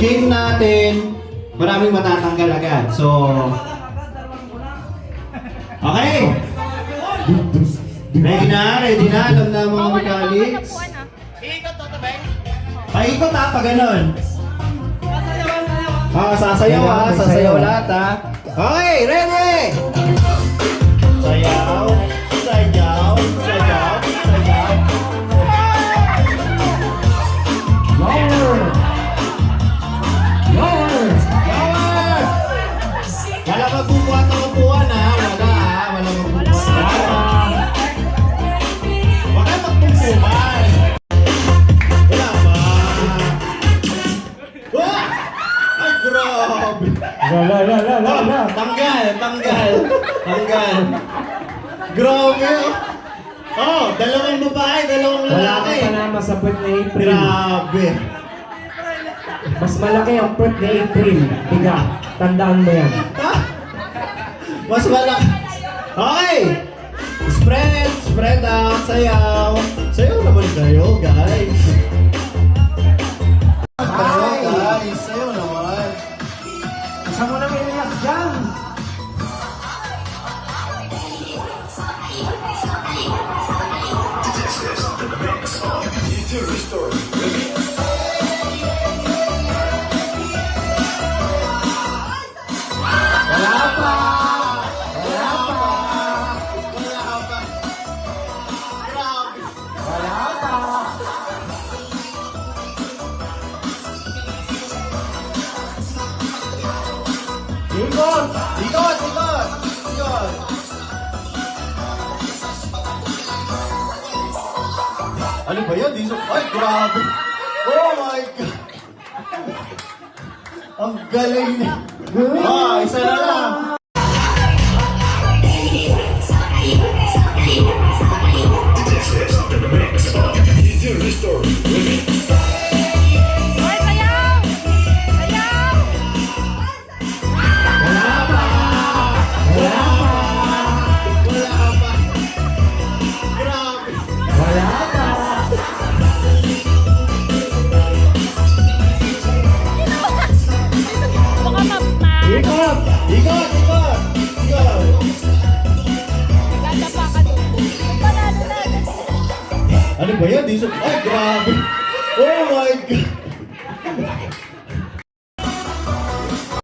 game natin, maraming matatanggal agad. So, okay. Ready na. Alam na mga mechanics. Paikot ha, pag ganun. Sasayaw lahat ha. Okay, ready! Sayaw. Wala magbubuhat ng upuan ha. Wala magbubuhat. Huwag kayo magtungkuman. Wala ba? Wah! Ay, grabe. Tanggal. Grabe. Oh, dalawang babae, dalawang lalaki. Wala ka panama sa puwet na April. Grabe. Mas malaki ang puwet na April. Tiga, tandaan mo yan. Ha? Mas malaki. Okay. Spread out, sayaw. Sayaw naman kayo, guys. Sayaw naman. Saan mo nang iniyak dyan? Ikot! Ano ba yan? Ay, grabe! Oh my God! Ang galing niya! Isa na lang! Ikot! Ano ba yan? Ay, grabe!